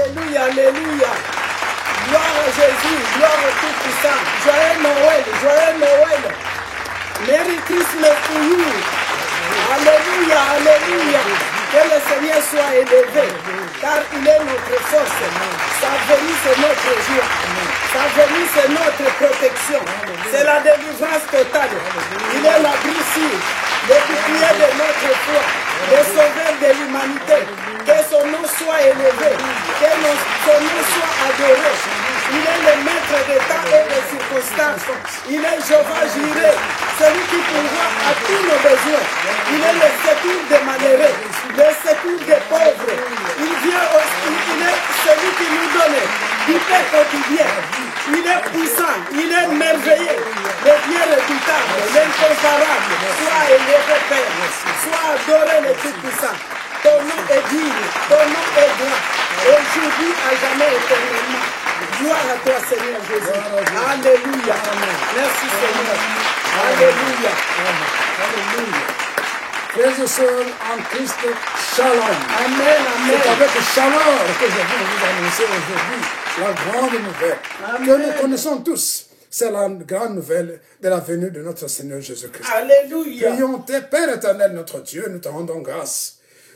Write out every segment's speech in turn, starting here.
Alléluia, alléluia. Gloire à Jésus, gloire à Tout-Puissant. Joyeux Noël, joyeux Noël. Merry Christmas to you. Alléluia, alléluia. Que le Seigneur soit élevé, car il est notre force. Sa venue, c'est notre joie. Sa venue, c'est notre protection. C'est la délivrance totale. Il est l'abri sûr, le bouclier de notre foi, le sauveur de l'humanité. Que son nom soit élevé, que son nom soit adoré. Il est le maître des temps et des circonstances. Il est Jéhovah Jireh, celui qui pourvoit à tous nos besoins. Il est le secours des malheureux, le secours des pauvres. Il est celui qui nous donne du pain quotidien. Il est puissant, il est merveilleux, le bien redoutable, l'incomparable. Sois élevé, Père, sois adoré le Tout-Puissant. Ton nom est digne, ton nom est grand, aujourd'hui à jamais éternellement. Gloire à toi, Seigneur Jésus. Alléluia. Merci, Seigneur. Alléluia. Alléluia. Frères et sœurs en Christ, shalom. Amen, amen. C'est avec chaleur que je viens vous annoncer aujourd'hui la grande nouvelle que nous connaissons tous. C'est la grande nouvelle de la venue de notre Seigneur Jésus-Christ. Alléluia. Prions, Père éternel, notre Dieu, nous te rendons grâce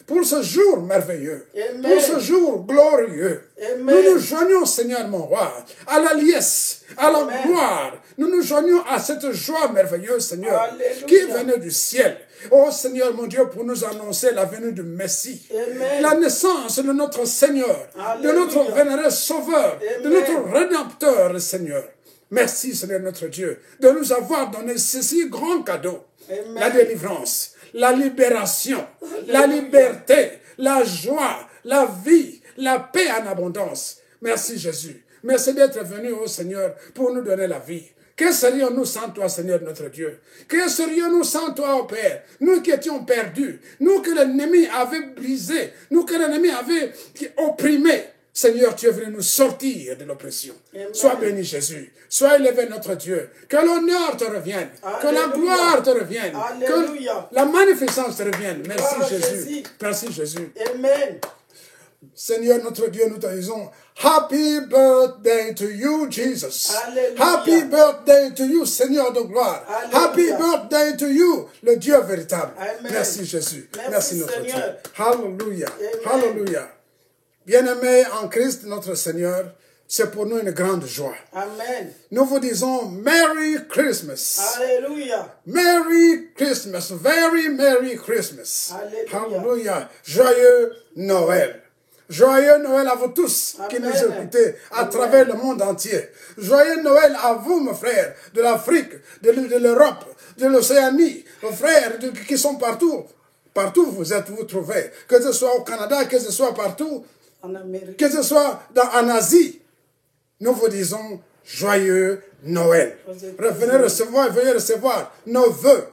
pour ce jour merveilleux, Amen. pour ce jour glorieux. Amen. Nous nous joignons, Seigneur mon roi, à la liesse, à la Amen. gloire. Nous nous joignons à cette joie merveilleuse, Seigneur, Alléluia. qui venait du ciel. Oh Seigneur mon Dieu, pour nous annoncer la venue du Messie, Amen. la naissance de notre Seigneur, Alléluia. de notre vénéré Sauveur, de Amen. notre Rédempteur, Seigneur. Merci, Seigneur notre Dieu, de nous avoir donné ceci grand cadeau. Amen. La délivrance, la libération, la liberté, la joie, la vie, la paix en abondance. Merci Jésus. Merci d'être venu, ô Seigneur, pour nous donner la vie. Que serions-nous sans toi, Seigneur notre Dieu? Que serions-nous sans toi, ô Père? Nous qui étions perdus, nous que l'ennemi avait brisé, nous que l'ennemi avait opprimé. Seigneur, tu es venu nous sortir de l'oppression. Sois béni, Jésus. Sois élevé, notre Dieu. Que l'honneur te revienne. Alléluia. Que la gloire te revienne. Alléluia. Que la magnificence te revienne. Merci, Gloire à Jésus. Jésus. Merci, Jésus. Amen. Seigneur, notre Dieu, nous te disons, Happy birthday to you, Jesus. Alléluia. Happy birthday to you, Seigneur de gloire. Alléluia. Happy birthday to you, le Dieu véritable. Amen. Merci, Jésus. Merci, notre Seigneur. Dieu. Hallelujah. Amen. Hallelujah. Bien-aimés en Christ, notre Seigneur, c'est pour nous une grande joie. Amen. Nous vous disons Merry Christmas. Alléluia. Merry Christmas. Very Merry Christmas. Alléluia. Hallelujah. Joyeux Noël. Joyeux Noël à vous tous qui Amen. nous écoutez à travers le monde entier. Joyeux Noël à vous, mes frères, de l'Afrique, de l'Europe, de l'Océanie, vos frères qui sont partout. Partout où vous êtes, vous trouvez. Que ce soit au Canada, que ce soit partout, En Amérique. que ce soit en Asie. Nous vous disons joyeux Noël. Veuillez recevoir nos vœux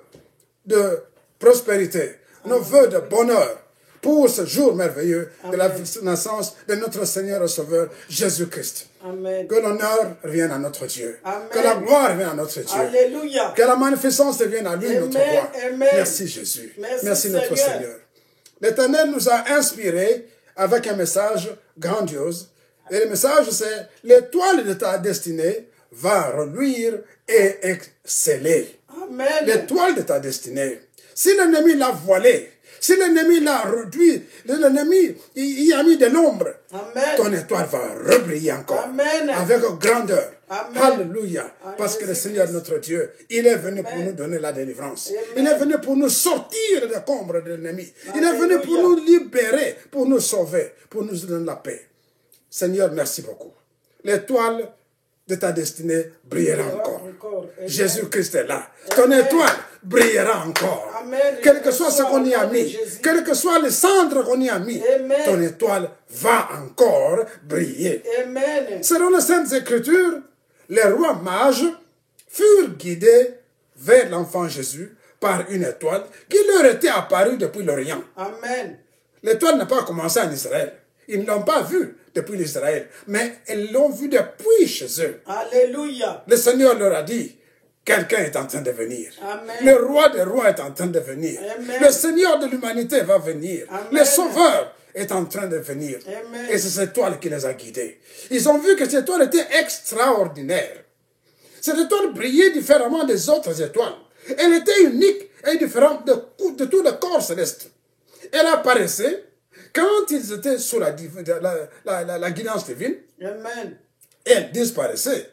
de prospérité, nos vœux de bonheur pour ce jour merveilleux de la naissance de notre Seigneur et Sauveur Jésus-Christ. Amen. Que l'honneur revienne à notre Dieu. Amen. Que la gloire revienne à notre Dieu. Alléluia. Que la magnificence devienne à lui, notre Amen. roi. Amen. Merci Jésus. Merci, notre Seigneur. Seigneur. L'Éternel nous a inspirés avec un message grandiose. Et le message, c'est l'étoile de ta destinée va reluire et exceller. Amen. L'étoile de ta destinée. Si l'ennemi l'a voilée, si l'ennemi l'a réduit, l'ennemi y a mis de l'ombre, Amen. ton étoile va rebriller encore. Amen. Avec grandeur. Amen. Alléluia. Parce que le Seigneur notre Dieu, il est venu pour nous donner la délivrance. Amen. Il est venu pour nous sortir des combres de l'ennemi. Il est Alléluia. venu pour nous libérer, pour nous sauver, pour nous donner la paix. Seigneur, merci beaucoup. L'étoile de ta destinée brillera encore. Amen. Jésus-Christ est là. Ton étoile brillera encore. Amen. Quel que soit ce qu'on y a mis, Jésus. quel que soit les cendres qu'on y a mis, Amen. ton étoile va encore briller. Amen. Selon les Saintes Écritures, les rois mages furent guidés vers l'enfant Jésus par une étoile qui leur était apparue depuis l'Orient. Amen. L'étoile n'a pas commencé en Israël. Ils ne l'ont pas vue depuis l'Israël, mais ils l'ont vue depuis chez eux. Alléluia. Le Seigneur leur a dit, quelqu'un est en train de venir. Amen. Le roi des rois est en train de venir. Amen. Le Seigneur de l'humanité va venir. Amen. Le Sauveur est en train de venir. Amen. Et c'est cette étoile qui les a guidés. Ils ont vu que cette étoile était extraordinaire. Cette étoile brillait différemment des autres étoiles. Elle était unique et différente de tout le corps céleste. Elle apparaissait quand ils étaient sous la guidance divine. Amen. Et elle disparaissait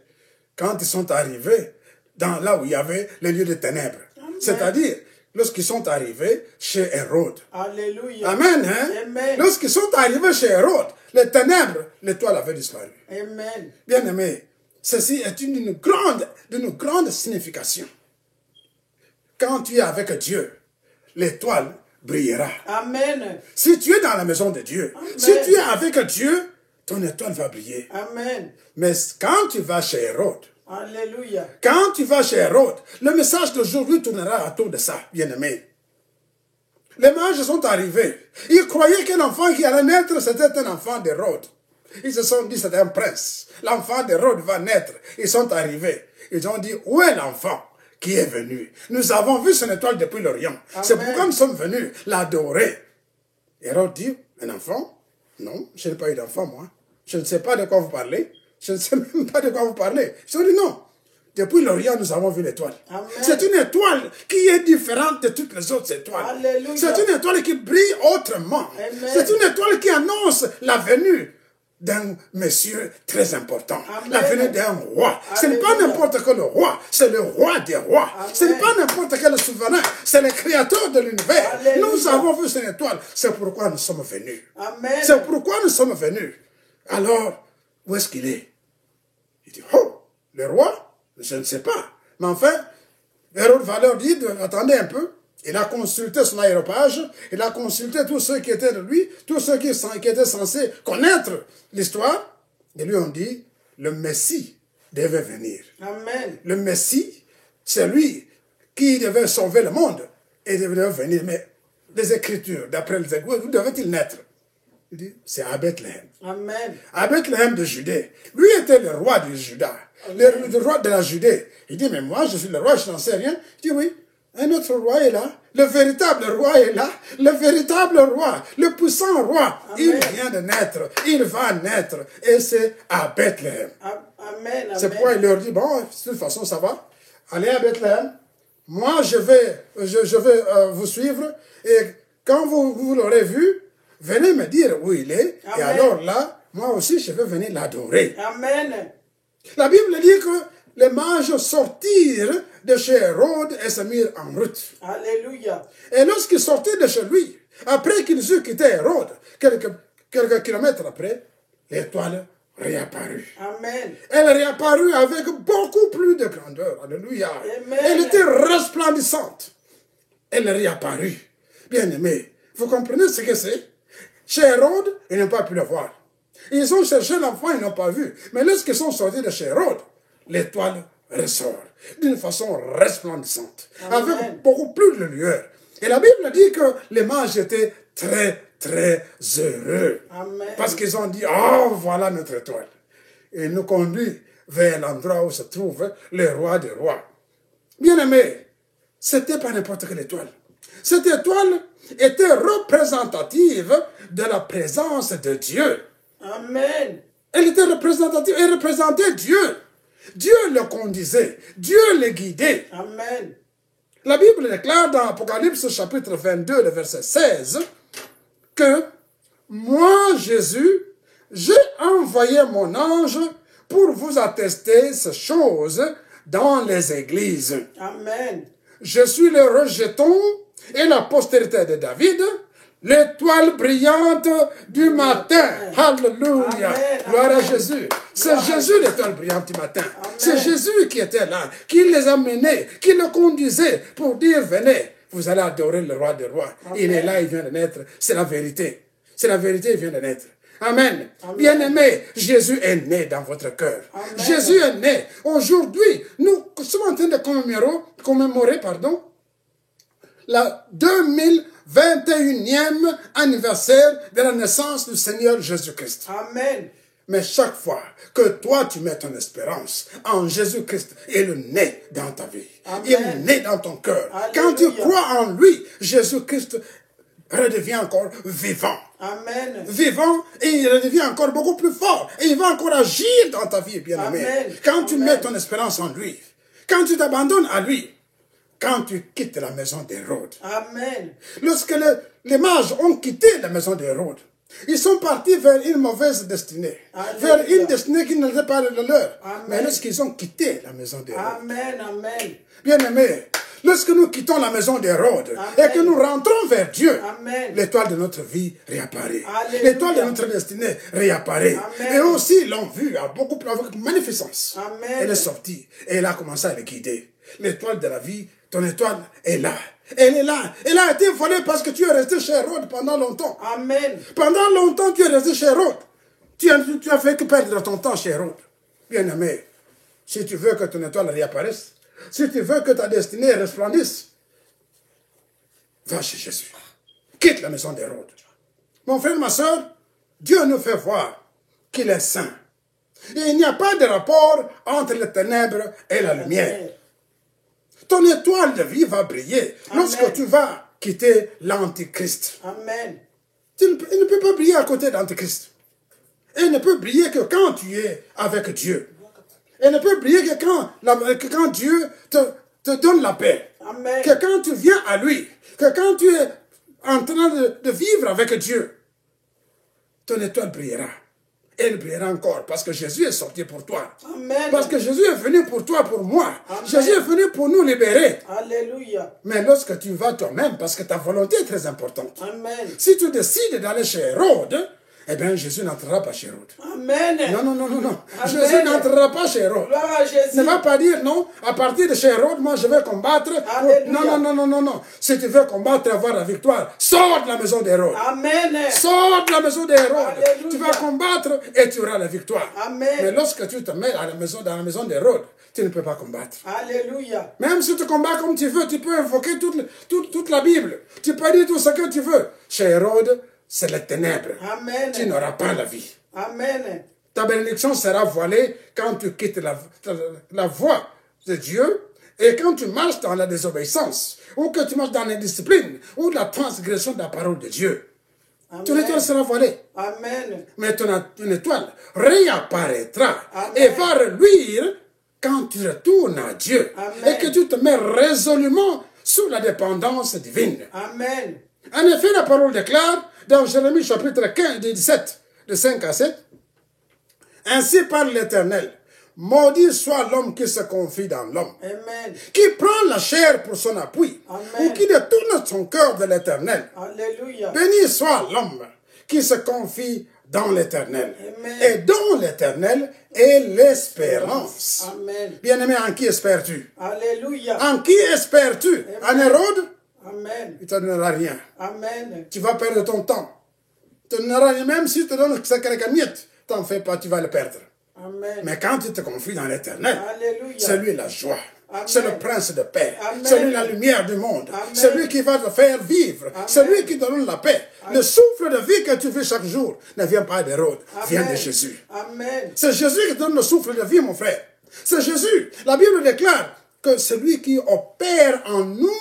quand ils sont arrivés dans là où il y avait les lieux de ténèbres. C'est-à-dire, lorsqu'ils sont arrivés chez Hérode. Alléluia. Amen. Hein? Amen. Lorsqu'ils sont arrivés chez Hérode, les ténèbres, l'étoile avait disparu. Amen. Bien aimé, ceci est d'une grande signification. Quand tu es avec Dieu, l'étoile brillera. Amen. Si tu es dans la maison de Dieu, Amen. si tu es avec Dieu, ton étoile va briller. Amen. Mais quand tu vas chez Hérode, Alléluia. quand tu vas chez Hérode, le message d'aujourd'hui tournera autour de ça, bien-aimé. Les mages sont arrivés. Ils croyaient qu'un enfant qui allait naître, c'était un enfant d'Hérode. Ils se sont dit, c'était un prince. L'enfant d'Hérode va naître. Ils sont arrivés. Ils ont dit, où est l'enfant qui est venu? Nous avons vu son étoile depuis l'Orient. C'est pourquoi nous sommes venus l'adorer. Hérode dit, un enfant? Non, je n'ai pas eu d'enfant, moi. Je ne sais pas de quoi vous parlez. Je ne sais même pas de quoi vous parlez. Ils ont dit non. Depuis l'Orient, nous avons vu l'étoile. C'est une étoile qui est différente de toutes les autres étoiles. C'est une étoile qui brille autrement. C'est une étoile qui annonce la venue d'un monsieur très important. Amen. La venue d'un roi. Ce n'est pas n'importe quel roi. C'est le roi des rois. Amen. Ce n'est pas n'importe quel souverain. C'est le créateur de l'univers. Nous avons vu cette étoile. C'est pourquoi nous sommes venus. C'est pourquoi nous sommes venus. Alors, où est-ce qu'il est? Il dit, oh, le roi? Je ne sais pas. Mais enfin, Hérode va leur dire, attendez un peu. Il a consulté son aéropage, il a consulté tous ceux qui étaient de lui, tous ceux qui étaient censés connaître l'histoire. Et lui ont dit, le Messie devait venir. Amen. Le Messie, c'est lui qui devait sauver le monde et devait venir. Mais les Écritures, d'après les Écritures, où devait-il naître? Il dit, c'est à Bethléem. Amen. À Bethléem de Judée. Lui était le roi du Juda, le roi de la Judée. Il dit, mais moi, je suis le roi, je n'en sais rien. Il dit, oui, un autre roi est là. Le véritable roi est là. Le véritable roi, le puissant roi. Amen. Il vient de naître. Il va naître. Et c'est à Bethléem. Amen. C'est pourquoi il leur dit, bon, de toute façon, ça va. Allez à Bethléem. Moi, je vais vous suivre. Et quand vous l'aurez vu, venez me dire où il est. Amen. Et alors là, moi aussi, je vais venir l'adorer. Amen. La Bible dit que les mages sortirent de chez Hérode et se mirent en route. Alléluia. Et lorsqu'ils sortaient de chez lui, après qu'ils eurent quitté Hérode, quelques kilomètres après, l'étoile réapparut. Amen. Elle réapparut avec beaucoup plus de grandeur. Alléluia. Amen. Elle était resplendissante. Elle réapparut. Bien aimé, vous comprenez ce que c'est? Chez Hérode, ils n'ont pas pu le voir. Ils ont cherché l'enfant, ils n'ont pas vu. Mais lorsqu'ils sont sortis de chez Hérode, l'étoile ressort d'une façon resplendissante, avec beaucoup plus de lueur. Et la Bible dit que les mages étaient très, très heureux. Amen. Parce qu'ils ont dit, oh, voilà notre étoile. Et ils nous conduit vers l'endroit où se trouve le roi des rois. Bien aimé, c'était pas n'importe quelle étoile. Cette étoile était représentative de la présence de Dieu. Amen. Elle était représentative, elle représentait Dieu. Dieu le conduisait, Dieu le guidait. Amen. La Bible déclare dans Apocalypse chapitre 22, le verset 16, que moi, Jésus, j'ai envoyé mon ange pour vous attester ces choses dans les églises. Amen. Je suis le rejeton et la postérité de David, l'étoile brillante du matin. Alléluia. Gloire à Jésus. C'est Jésus l'étoile brillante du matin. C'est Jésus qui était là, qui les a menés, qui les conduisait pour dire, venez, vous allez adorer le roi des rois. Amen. Il est là, il vient de naître. C'est la vérité. C'est la vérité, il vient de naître. Amen. Bien-aimé, Jésus est né dans votre cœur. Amen. Jésus est né. Aujourd'hui, nous sommes en train de commémorer, la 2021e anniversaire de la naissance du Seigneur Jésus-Christ. Amen. Mais chaque fois que toi, tu mets ton espérance en Jésus-Christ, il est né dans ta vie. Amen. Il est né dans ton cœur. Alléluia. Quand tu crois en lui, Jésus-Christ redevient encore vivant. Amen. Vivant, et il devient encore beaucoup plus fort. Et il va encore agir dans ta vie, bien-aimé. Quand tu mets ton espérance en lui, quand tu t'abandonnes à lui, quand tu quittes la maison d'Hérode. Amen. Lorsque les mages ont quitté la maison d'Hérode, ils sont partis vers une mauvaise destinée. Alléluia. Vers une destinée qui n'était pas la leur. Amen. Mais lorsqu'ils ont quitté la maison d'Hérode. Amen. Amen. Bien-aimés, lorsque nous quittons la maison d'Hérode et que nous rentrons vers Dieu, l'étoile de notre vie réapparaît. L'étoile de notre destinée réapparaît. Amen. Et aussi, l'ont vu avec magnificence. Amen. Elle est sortie et elle a commencé à le guider. L'étoile de la vie, ton étoile est là. Elle est là. Elle a été volée parce que tu es resté chez Hérode pendant longtemps. Amen. Pendant longtemps, tu es resté chez Hérode. Tu as fait que perdre ton temps chez Hérode. Bien-aimé, si tu veux que ton étoile réapparaisse, si tu veux que ta destinée resplendisse, va chez Jésus. Quitte la maison d'Hérode. Mon frère, ma soeur, Dieu nous fait voir qu'il est saint. Et il n'y a pas de rapport entre les ténèbres et la lumière. Ton étoile de vie va briller lorsque tu vas quitter l'Antichrist. Amen. Il ne peut pas briller à côté d'Antichrist. Et il ne peut briller que quand tu es avec Dieu. Il ne peut briller que quand Dieu te donne la paix. Amen. Que quand tu viens à lui. Que quand tu es en train de vivre avec Dieu. Ton étoile brillera. Elle brillera encore parce que Jésus est sorti pour toi. Amen. Parce que Jésus est venu pour toi, pour moi. Amen. Jésus est venu pour nous libérer. Alléluia. Mais lorsque tu vas toi-même, parce que ta volonté est très importante. Amen. Si tu décides d'aller chez Hérode, eh bien Jésus n'entrera pas chez Hérode. Amen. Non, non, non, non, non. Amen. Jésus n'entrera pas chez Hérode. Gloire à Jésus. Ne va pas dire non, à partir de chez Hérode, moi je vais combattre. Alléluia. Non, non, non, non, non, non. Si tu veux combattre et avoir la victoire, sors de la maison d'Hérode. Amen. Sors de la maison d'Hérode. Alléluia. Tu vas combattre et tu auras la victoire. Amen. Mais lorsque tu te mets à la maison, dans la maison d'Hérode, tu ne peux pas combattre. Alléluia. Même si tu combats comme tu veux, tu peux invoquer toute la Bible. Tu peux dire tout ce que tu veux. Chez Hérode, c'est les ténèbres. Amen. Tu n'auras pas la vie. Amen. Ta bénédiction sera voilée quand tu quittes la voie de Dieu et quand tu marches dans la désobéissance ou que tu marches dans l'indiscipline ou la transgression de la parole de Dieu. Ton étoile sera voilée. Amen. Mais ton étoile réapparaîtra. Amen. Et va reluire quand tu retournes à Dieu. Amen. Et que tu te mets résolument sous la dépendance divine. Amen. En effet, la parole déclare dans Jérémie chapitre 15, 17, de 5 à 7, « Ainsi parle l'Éternel, maudit soit l'homme qui se confie dans l'homme, Amen. qui prend la chair pour son appui, Amen. ou qui détourne son cœur de l'Éternel. Alléluia. Béni soit l'homme qui se confie dans l'Éternel, Amen. et dont l'Éternel est l'espérance. » Amen. Bien-aimé, en qui espères-tu? Alléluia. En qui espères-tu? En Hérode? Amen. Il ne te donnera rien. Amen. Tu vas perdre ton temps. Tu n'auras rien, même si tu te donnes quelques miettes, t'en fais pas, tu vas le perdre. Amen. Mais quand tu te confies dans l'Éternel, Alléluia. c'est lui la joie. Amen. C'est le prince de paix. Amen. C'est lui la lumière du monde. Amen. C'est lui qui va te faire vivre. Amen. C'est lui qui te donne la paix. Le souffle de vie que tu vis chaque jour ne vient pas d'Hérode, vient de Amen. Jésus. Amen. C'est Jésus qui donne le souffle de vie, mon frère. C'est Jésus. La Bible déclare que celui qui opère en nous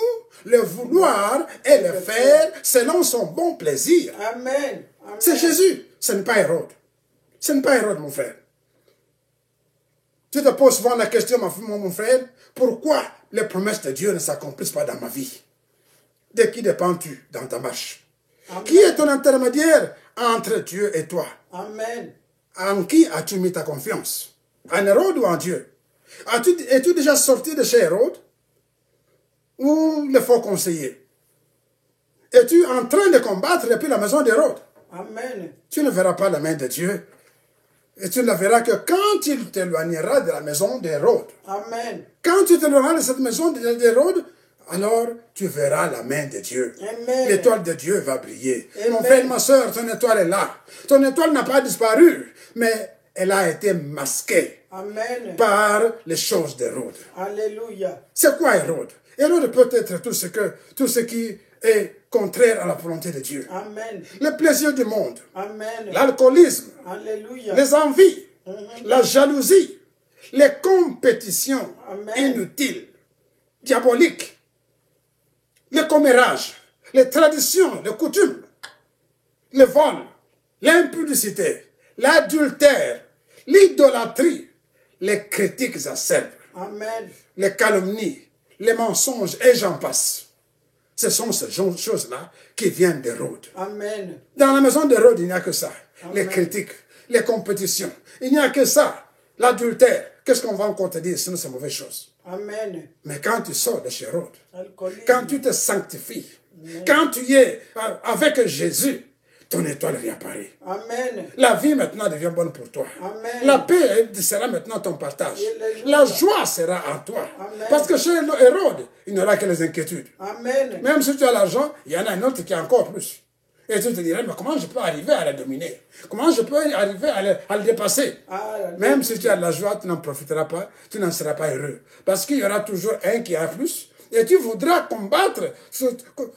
le vouloir et le faire selon son bon plaisir. Amen. Amen. C'est Jésus. Ce n'est pas Hérode. Ce n'est pas Hérode, mon frère. Tu te poses souvent la question, mon frère, pourquoi les promesses de Dieu ne s'accomplissent pas dans ma vie? De qui dépends-tu dans ta marche? Amen. Qui est ton intermédiaire entre Dieu et toi? Amen. En qui as-tu mis ta confiance? En Hérode ou en Dieu? Es-tu déjà sorti de chez Hérode? Ou le faux conseiller? Es-tu en train de combattre depuis la maison d'Hérode? Amen. Tu ne verras pas la main de Dieu. Et tu ne verras que quand il t'éloignera de la maison d'Hérode. Amen. Quand tu t'éloigneras de cette maison d'Hérode, alors tu verras la main de Dieu. Amen. L'étoile de Dieu va briller. Amen. Mon frère, ma soeur, ton étoile est là. Ton étoile n'a pas disparu, mais elle a été masquée Amen. par les choses d'Hérode. Alléluia. C'est quoi Hérode? Hérode peut être tout ce qui est contraire à la volonté de Dieu. Amen. Le plaisir du monde, Amen. l'alcoolisme, Alléluia. les envies, la jalousie, les compétitions Amen. inutiles, diaboliques, les commérages, les traditions, les coutumes, le vol, l'impudicité, l'adultère, l'idolâtrie, les critiques acerbes, Amen. les calomnies, les mensonges, et j'en passe. Ce sont ces choses-là qui viennent d'Hérode. Amen. Dans la maison d'Hérode, il n'y a que ça. Amen. Les critiques, les compétitions. Il n'y a que ça. L'adultère. Qu'est-ce qu'on va encore te dire? Sinon, c'est mauvaise chose. Amen. Mais quand tu sors de chez Hérode, Alcoolisme. quand tu te sanctifies, quand tu es avec Jésus, ton étoile réapparaît. Amen. La vie maintenant devient bonne pour toi. Amen. La paix sera maintenant ton partage. Alléluia. La joie sera en toi. Amen. Parce que chez Hérode, il n'y aura que les inquiétudes. Amen. Même si tu as l'argent, il y en a un autre qui a encore plus. Et tu te dirais, mais comment je peux arriver à la dominer? Comment je peux arriver à le dépasser? Même si tu as de la joie, tu n'en profiteras pas, tu n'en seras pas heureux. Parce qu'il y aura toujours un qui a plus. Et tu voudras combattre,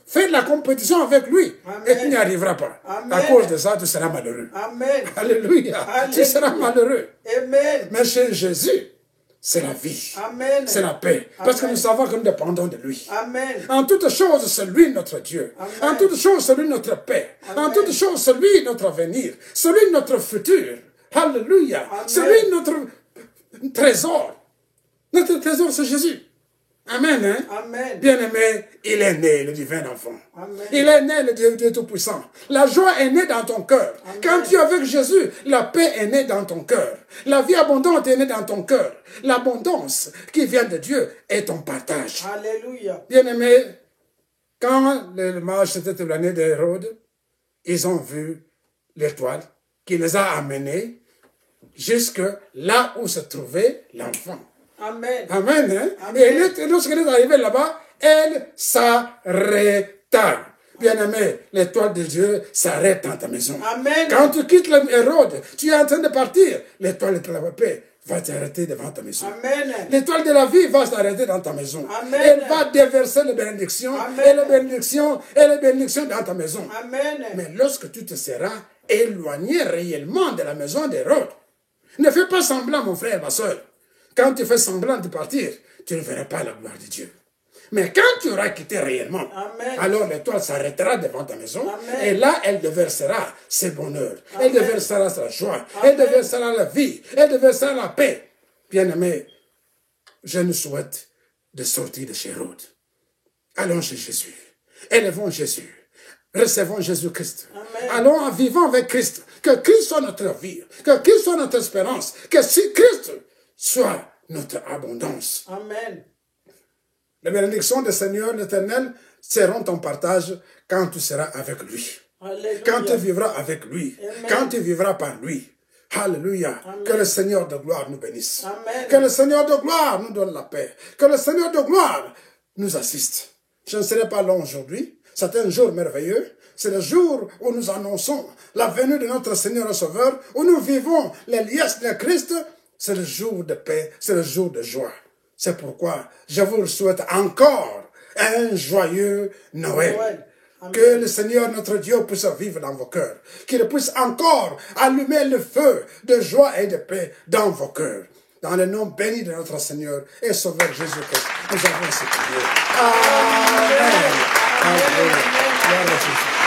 faire de la compétition avec lui. Amen. Et tu n'y arriveras pas. Amen. À cause de ça, tu seras malheureux. Amen. Alléluia. Tu seras malheureux. Amen. Mais chez Jésus, c'est la vie. Amen. C'est la paix. Parce que Amen. nous savons que nous dépendons de lui. Amen. En toutes choses, c'est lui notre Dieu. Amen. En toutes choses, c'est lui notre paix. Amen. En toutes choses, c'est lui notre avenir. C'est lui notre futur. Alléluia. Amen. C'est lui notre trésor. Notre trésor, c'est Jésus. Amen. Hein? Amen. Bien-aimé, il est né, le divin enfant. Amen. Il est né, le Dieu Tout-Puissant. La joie est née dans ton cœur. Amen. Quand tu es avec Jésus, la paix est née dans ton cœur. La vie abondante est née dans ton cœur. L'abondance qui vient de Dieu est ton partage. Alléluia. Bien-aimé, quand le mage s'était éloigné d'Hérode, ils ont vu l'étoile qui les a amenés jusque là où se trouvait l'enfant. Amen. Amen. Hein? Amen. Et lorsqu'elle est arrivée là-bas, elle s'arrêta. Bien-aimé, l'étoile de Dieu s'arrête dans ta maison. Amen. Quand tu quittes Hérode, tu es en train de partir, l'étoile de la paix va t'arrêter devant ta maison. Amen. L'étoile de la vie va s'arrêter dans ta maison. Amen. Elle va déverser les bénédictions, Amen. et les bénédictions dans ta maison. Amen. Mais lorsque tu te seras éloigné réellement de la maison d'Hérode, ne fais pas semblant, mon frère, ma soeur. Quand tu fais semblant de partir, tu ne verras pas la gloire de Dieu. Mais quand tu auras quitté réellement, Amen. alors l'étoile s'arrêtera devant ta maison. Amen. Et là, elle déversera ses bonheurs. Amen. Elle déversera sa joie. Amen. Elle déversera la vie. Elle déversera la paix. Bien-aimé, je nous souhaite de sortir de chez Hérode. Allons chez Jésus. Élevons Jésus. Recevons Jésus-Christ. Amen. Allons, vivons avec Christ. Que Christ soit notre vie. Que Christ soit notre espérance. Que si Christ soit notre abondance. Amen. Les bénédictions du Seigneur l'Éternel seront ton partage quand tu seras avec lui. Alléluia. Quand tu vivras avec lui. Amen. Quand tu vivras par lui. Alléluia. Amen. Que le Seigneur de gloire nous bénisse. Amen. Que le Seigneur de gloire nous donne la paix. Que le Seigneur de gloire nous assiste. Je ne serai pas long aujourd'hui. C'est un jour merveilleux. C'est le jour où nous annonçons la venue de notre Seigneur et Sauveur, où nous vivons les liesses de Christ. C'est le jour de paix, c'est le jour de joie. C'est pourquoi je vous souhaite encore un joyeux Noël. Amen. Que le Seigneur notre Dieu puisse vivre dans vos cœurs. Qu'il puisse encore allumer le feu de joie et de paix dans vos cœurs. Dans le nom béni de notre Seigneur et Sauveur Jésus-Christ, nous avons supplié. Amen. Amen. Gloire à Jésus.